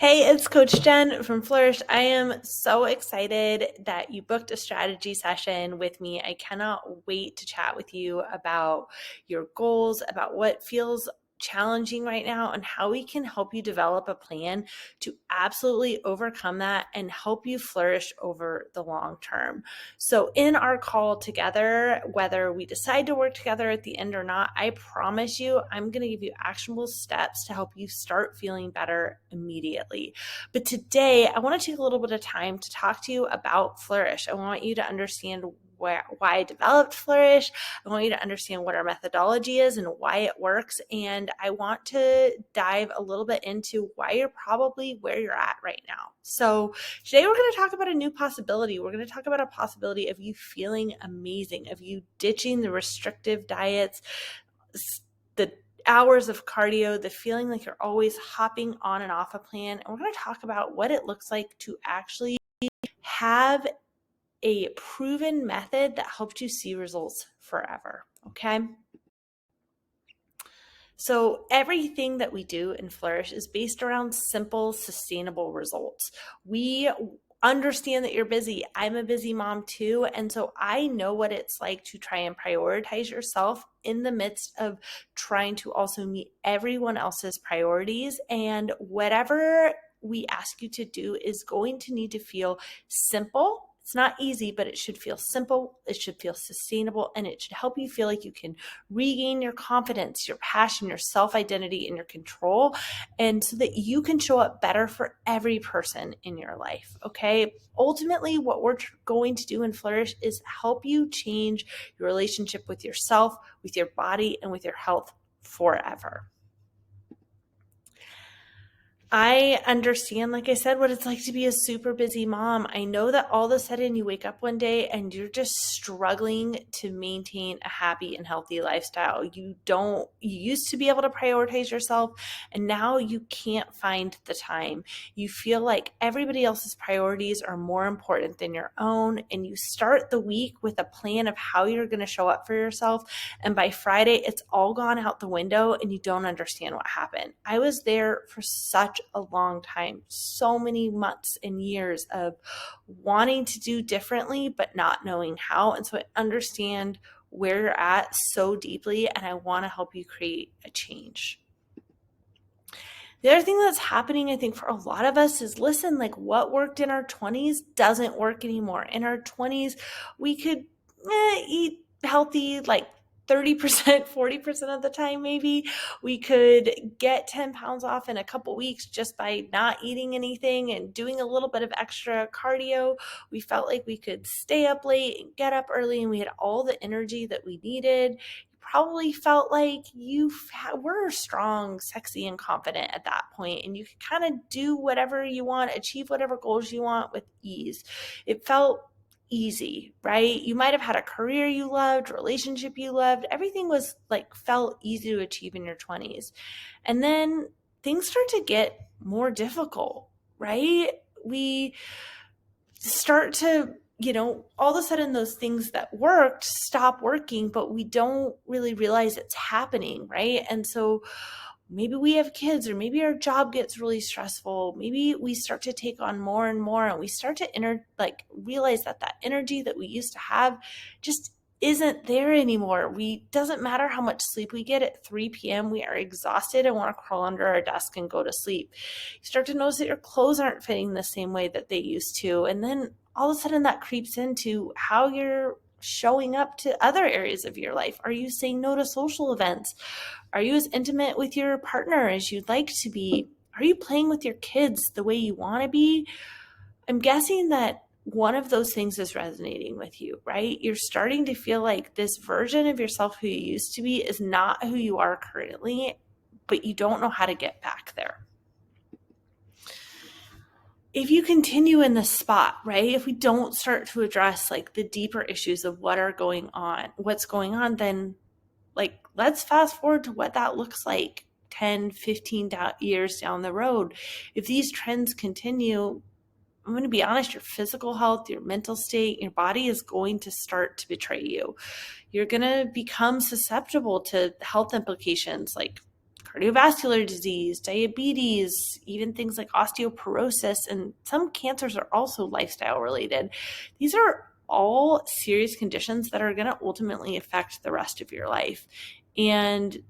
Hey, it's Coach Jen from Flourish. I am so excited that you booked a strategy session with me. I cannot wait to chat with you about your goals, about what feels challenging right now, and how we can help you develop a plan to absolutely overcome that and help you flourish over the long term. So, in our call together, whether we decide to work together at the end or not, I promise you, I'm going to give you actionable steps to help you start feeling better immediately. But today, I want to take a little bit of time to talk to you about Flourish. I want you to understand why I developed Flourish. I want you to understand what our methodology is and why it works. And I want to dive a little bit into why you're probably where you're at right now. So today we're going to talk about a new possibility. We're going to talk about a possibility of you feeling amazing, of you ditching the restrictive diets, the hours of cardio, the feeling like you're always hopping on and off a plan. And we're going to talk about what it looks like to actually have a proven method that helps you see results forever. Okay. So everything that we do in Flourish is based around simple, sustainable results. We understand that you're busy. I'm a busy mom too. And so I know what it's like to try and prioritize yourself in the midst of trying to also meet everyone else's priorities. And whatever we ask you to do is going to need to feel simple. It's not easy, but it should feel simple, it should feel sustainable, and it should help you feel like you can regain your confidence, your passion, your self-identity, and your control, and so that you can show up better for every person in your life, okay? Ultimately, what we're going to do in Flourish is help you change your relationship with yourself, with your body, and with your health forever. I understand, like I said, what it's like to be a super busy mom. I know that all of a sudden you wake up one day and you're just struggling to maintain a happy and healthy lifestyle. You used to be able to prioritize yourself, and now you can't find the time. You feel like everybody else's priorities are more important than your own, and you start the week with a plan of how you're going to show up for yourself. And by Friday, it's all gone out the window and you don't understand what happened. I was there for such a long time, so many months and years of wanting to do differently, but not knowing how. And so I understand where you're at so deeply, and I want to help you create a change. The other thing that's happening, I think, for a lot of us is, listen, like what worked in our 20s doesn't work anymore. In our 20s, we could eat healthy like 30%, 40% of the time, maybe. We could get 10 pounds off in a couple weeks just by not eating anything and doing a little bit of extra cardio. We felt like we could stay up late and get up early, and we had all the energy that we needed. Probably felt like you were strong, sexy, and confident at that point, and you could kind of do whatever you want, achieve whatever goals you want with ease. It felt easy, right? You might have had a career you loved, relationship you loved. Everything was like felt easy to achieve in your 20s. And then things start to get more difficult, right? We start to all of a sudden those things that worked stop working, but we don't really realize it's happening, right? And so maybe we have kids, or maybe our job gets really stressful. Maybe we start to take on more and more, and we start to realize that energy that we used to have just isn't there anymore. Doesn't matter how much sleep we get. At 3 p.m. we are exhausted and want to crawl under our desk and go to sleep. You start to notice that your clothes aren't fitting the same way that they used to, and then all of a sudden that creeps into how you're showing up to other areas of your life. Are you saying no to social events? Are you as intimate with your partner as you'd like to be? Are you playing with your kids the way you want to be? I'm guessing that one of those things is resonating with you, right? You're starting to feel like this version of yourself who you used to be is not who you are currently, but you don't know how to get back there. If you continue in this spot, right, if we don't start to address like the deeper issues of what's going on, then like let's fast forward to what that looks like 10, 15 years down the road. If these trends continue, I'm going to be honest, your physical health, your mental state, your body is going to start to betray you. You're going to become susceptible to health implications like cardiovascular disease, diabetes, even things like osteoporosis, and some cancers are also lifestyle related. These are all serious conditions that are going to ultimately affect the rest of your life. And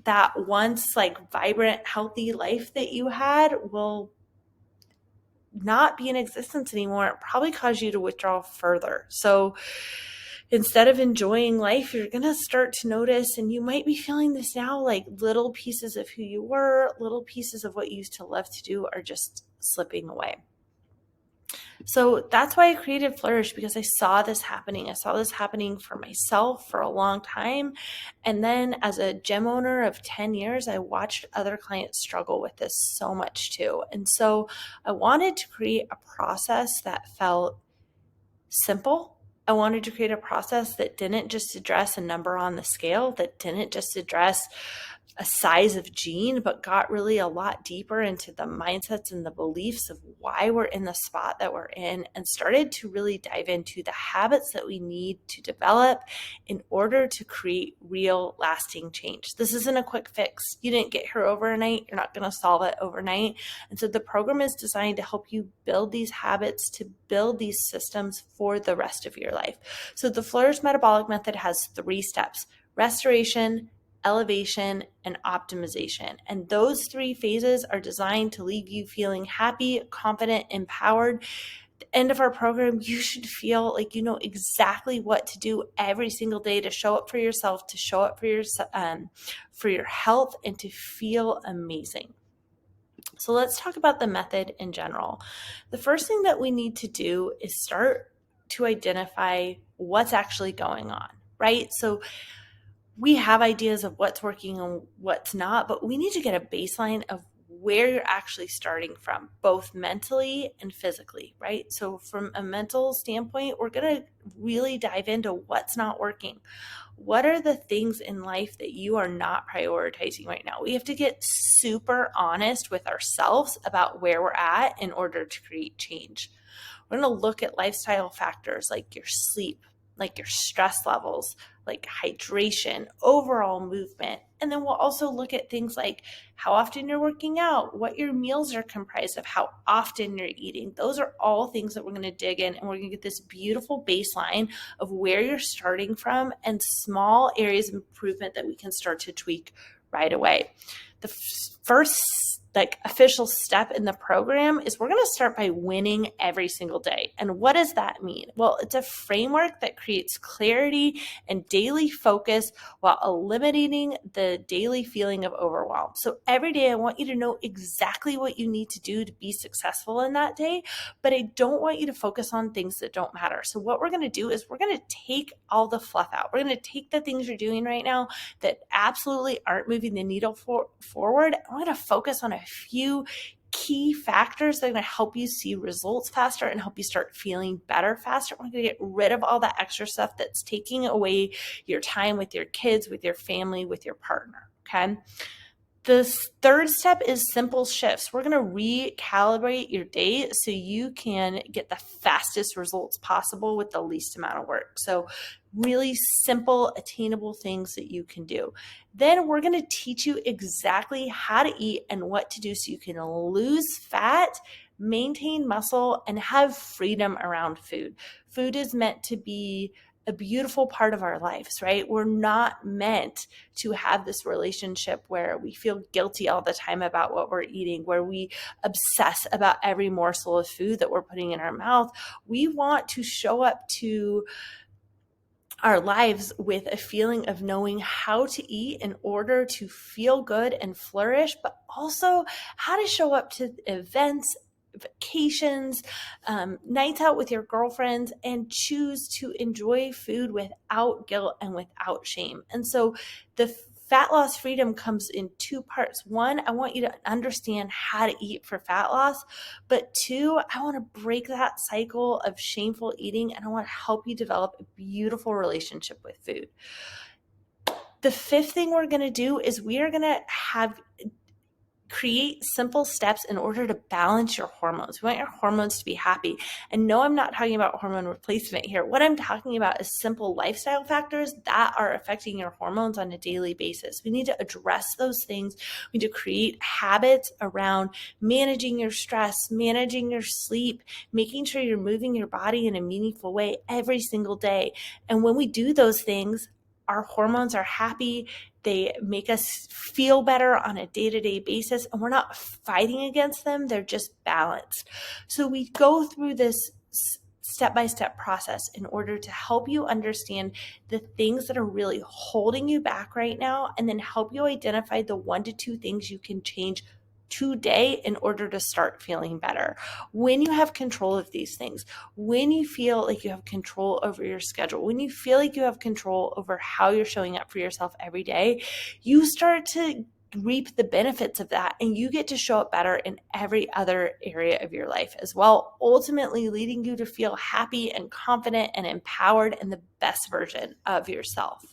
that once like vibrant, healthy life that you had will not be in existence anymore. It probably cause you to withdraw further. So instead of enjoying life, you're going to start to notice, and you might be feeling this now, like little pieces of who you were, little pieces of what you used to love to do are just slipping away. So that's why I created Flourish, because I saw this happening. I saw this happening for myself for a long time. And then as a gym owner of 10 years, I watched other clients struggle with this so much too. And so I wanted to create a process that felt simple. I wanted to create a process that didn't just address a number on the scale, that didn't just address a size of gene, but got really a lot deeper into the mindsets and the beliefs of why we're in the spot that we're in, and started to really dive into the habits that we need to develop in order to create real lasting change. This isn't a quick fix. You didn't get here overnight. You're not going to solve it overnight. And so the program is designed to help you build these habits, to build these systems for the rest of your life. So the Flourish Metabolic Method has 3 steps: restoration, elevation, and optimization. And those 3 phases are designed to leave you feeling happy, confident, empowered. At the end of our program, you should feel like you know exactly what to do every single day to show up for yourself, to show up for your health, and to feel amazing. So let's talk about the method in general. The first thing that we need to do is start to identify what's actually going on, right? So we have ideas of what's working and what's not, but we need to get a baseline of where you're actually starting from, both mentally and physically, right? So from a mental standpoint, we're going to really dive into what's not working. What are the things in life that you are not prioritizing right now? We have to get super honest with ourselves about where we're at in order to create change. We're going to look at lifestyle factors like your sleep, like your stress levels, like hydration, overall movement. And then we'll also look at things like how often you're working out, what your meals are comprised of, how often you're eating. Those are all things that we're going to dig in, and we're going to get this beautiful baseline of where you're starting from and small areas of improvement that we can start to tweak right away. The first official step in the program is we're going to start by winning every single day. And what does that mean? Well, it's a framework that creates clarity and daily focus while eliminating the daily feeling of overwhelm. So every day I want you to know exactly what you need to do to be successful in that day, but I don't want you to focus on things that don't matter. So what we're going to do is we're going to take all the fluff out. We're going to take the things you're doing right now that absolutely aren't moving the needle forward. I'm going to focus on a few key factors that are going to help you see results faster and help you start feeling better faster. We're going to get rid of all that extra stuff that's taking away your time with your kids, with your family, with your partner. Okay. The third step is simple shifts. We're going to recalibrate your day so you can get the fastest results possible with the least amount of work. So really simple, attainable things that you can do. Then we're going to teach you exactly how to eat and what to do so you can lose fat, maintain muscle, and have freedom around food. Food is meant to be a beautiful part of our lives, right? We're not meant to have this relationship where we feel guilty all the time about what we're eating, where we obsess about every morsel of food that we're putting in our mouth. We want to show up to our lives with a feeling of knowing how to eat in order to feel good and flourish, but also how to show up to events, vacations, nights out with your girlfriends, and choose to enjoy food without guilt and without shame. And so the fat loss freedom comes in 2 parts. 1, I want you to understand how to eat for fat loss. But 2, I want to break that cycle of shameful eating, and I want to help you develop a beautiful relationship with food. The 5th thing we're going to do is we are going to have create simple steps in order to balance your hormones. We want your hormones to be happy. And no, I'm not talking about hormone replacement here. What I'm talking about is simple lifestyle factors that are affecting your hormones on a daily basis. We need to address those things. We need to create habits around managing your stress, managing your sleep, making sure you're moving your body in a meaningful way every single day. And when we do those things, our hormones are happy. They make us feel better on a day-to-day basis, and we're not fighting against them. They're just balanced. So we go through this step-by-step process in order to help you understand the things that are really holding you back right now, and then help you identify the 1 to 2 things you can change today in order to start feeling better. When you have control of these things, when you feel like you have control over your schedule, when you feel like you have control over how you're showing up for yourself every day, you start to reap the benefits of that, and you get to show up better in every other area of your life as well, ultimately leading you to feel happy and confident and empowered and the best version of yourself.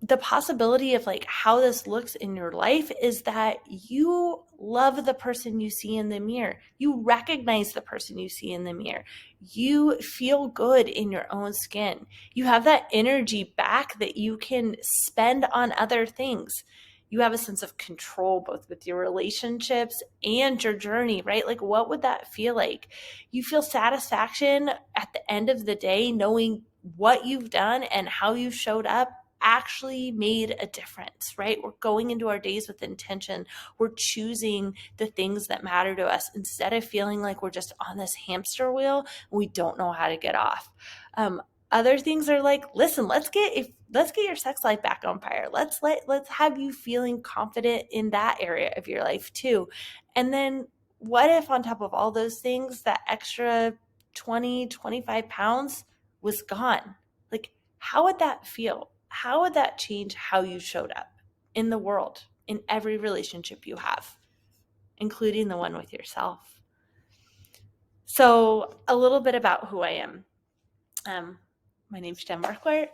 The possibility of like how this looks in your life is that you love the person you see in the mirror. You recognize the person you see in the mirror. You feel good in your own skin. You have that energy back that you can spend on other things. You have a sense of control both with your relationships and your journey, right? Like, what would that feel like? You feel satisfaction at the end of the day knowing what you've done and how you showed up actually made a difference, right? We're going into our days with intention. We're choosing the things that matter to us instead of feeling like we're just on this hamster wheel and we don't know how to get off. Other things are like, listen, let's get your sex life back on fire. Let's have you feeling confident in that area of your life too. And then what if on top of all those things, that extra 20, 25 pounds was gone? Like, how would that feel? How would that change how you showed up in the world, in every relationship you have, including the one with yourself? So a little bit about who I am. My name's Jen Markler.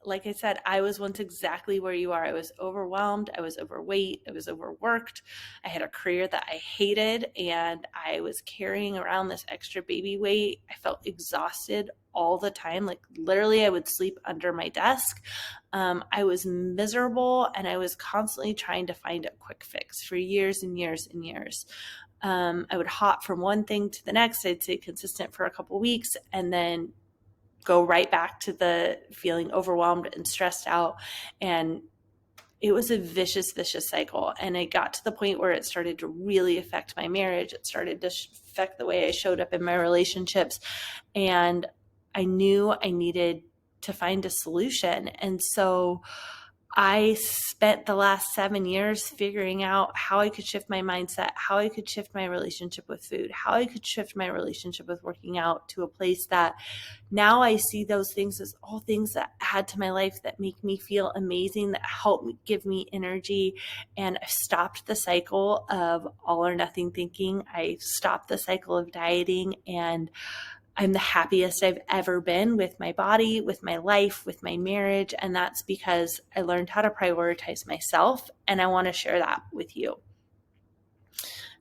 Like I said, I was once exactly where you are. I was overwhelmed. I was overweight. I was overworked. I had a career that I hated, and I was carrying around this extra baby weight. I felt exhausted all the time. Like literally I would sleep under my desk. I was miserable, and I was constantly trying to find a quick fix for years and years and years. I would hop from one thing to the next. I'd stay consistent for a couple weeks and then go right back to the feeling overwhelmed and stressed out. And it was a vicious, vicious cycle. And it got to the point where it started to really affect my marriage. It started to affect the way I showed up in my relationships. And I knew I needed to find a solution. And so I spent the last 7 years figuring out how I could shift my mindset, how I could shift my relationship with food, how I could shift my relationship with working out to a place that now I see those things as all things that add to my life, that make me feel amazing, that help me, give me energy. And I've stopped the cycle of all or nothing thinking. I stopped the cycle of dieting, and I'm the happiest I've ever been with my body, with my life, with my marriage. And that's because I learned how to prioritize myself, and I want to share that with you.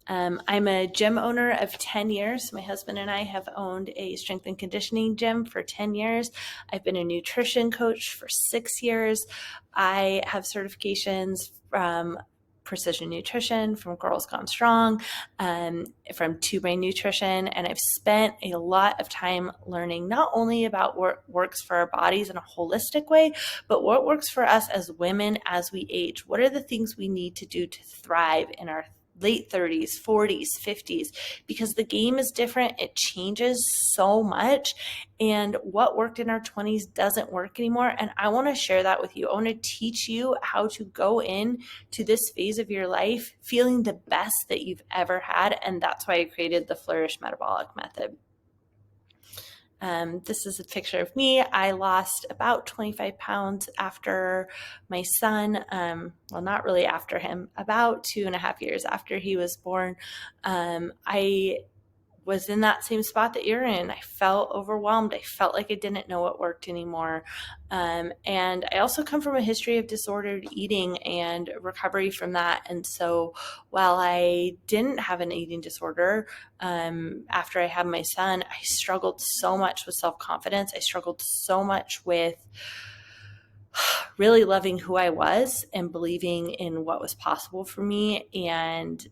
I'm a gym owner of 10 years. My husband and I have owned a strength and conditioning gym for 10 years. I've been a nutrition coach for 6 years. I have certifications from Precision Nutrition, from Girls Gone Strong, from Two Brain Nutrition. And I've spent a lot of time learning not only about what works for our bodies in a holistic way, but what works for us as women as we age. What are the things we need to do to thrive in our late 30s, 40s, 50s, because the game is different. It changes so much. And what worked in our 20s doesn't work anymore. And I want to share that with you. I want to teach you how to go in to this phase of your life feeling the best that you've ever had. And that's why I created the Flourish Metabolic Method. This is a picture of me. I lost about 25 pounds after my son, well, not really after him, about 2.5 years after he was born. I was in that same spot that you're in. I felt overwhelmed. I felt like I didn't know what worked anymore. And I also come from a history of disordered eating and recovery from that. And so while I didn't have an eating disorder, after I had my son, I struggled so much with self-confidence. I struggled so much with really loving who I was and believing in what was possible for me. And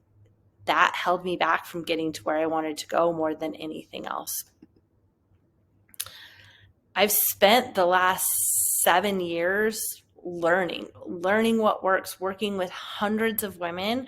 that held me back from getting to where I wanted to go more than anything else. I've spent the last 7 years learning what works, working with hundreds of women,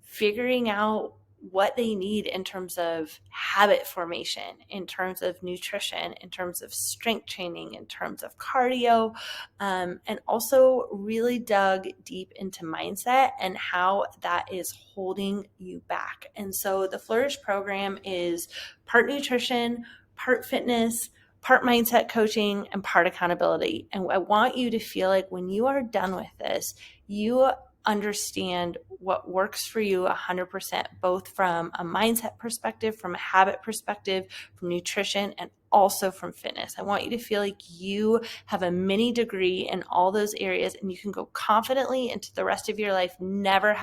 figuring out what they need in terms of habit formation, in terms of nutrition, in terms of strength training, in terms of cardio, and also really dug deep into mindset and how that is holding you back. And so the Flourish program is part nutrition, part fitness, part mindset coaching, and part accountability. And I want you to feel like when you are done with this, you understand what works for you 100%, both from a mindset perspective, from a habit perspective, from nutrition, and also from fitness. I want you to feel like you have a mini degree in all those areas and you can go confidently into the rest of your life, never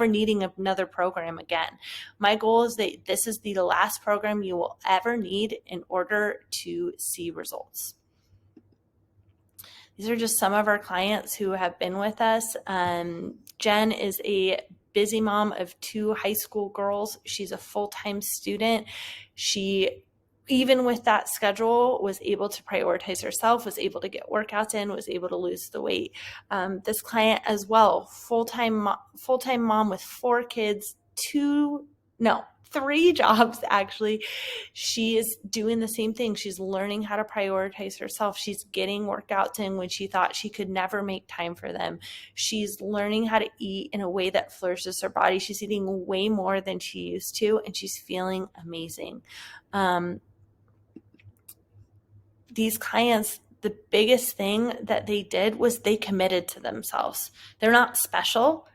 needing another program again. My goal is that this is the last program you will ever need in order to see results. These are just some of our clients who have been with us. Jen is a busy mom of 2 high school girls. She's a full-time student. She, even with that schedule, was able to prioritize herself, was able to get workouts in, was able to lose the weight. This client as well, full-time mom with 4 kids, 3 jobs actually. She is doing the same thing. She's learning how to prioritize herself. She's getting workouts in when she thought she could never make time for them. She's learning how to eat in a way that flourishes her body. She's eating way more than she used to, and she's feeling amazing. These clients, the biggest thing that they did was they committed to themselves. They're not special.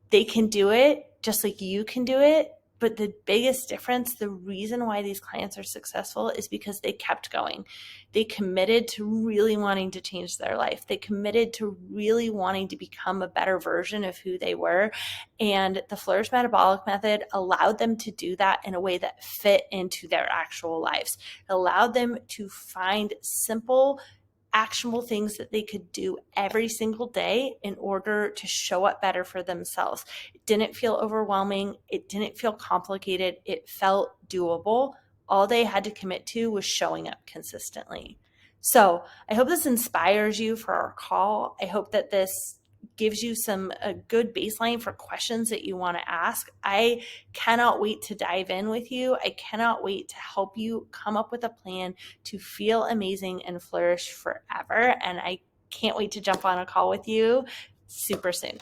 They can do it just like you can do it. But the biggest difference, the reason why these clients are successful is because they kept going. They committed to really wanting to change their life. They committed to really wanting to become a better version of who they were. And the Flourish Metabolic Method allowed them to do that in a way that fit into their actual lives. It allowed them to find simple, actionable things that they could do every single day in order to show up better for themselves. It didn't feel overwhelming. It didn't feel complicated. It felt doable. All they had to commit to was showing up consistently. So I hope this inspires you for our call. I hope that this gives you a good baseline for questions that you want to ask. I cannot wait to dive in with you. I cannot wait to help you come up with a plan to feel amazing and flourish forever. And I can't wait to jump on a call with you super soon.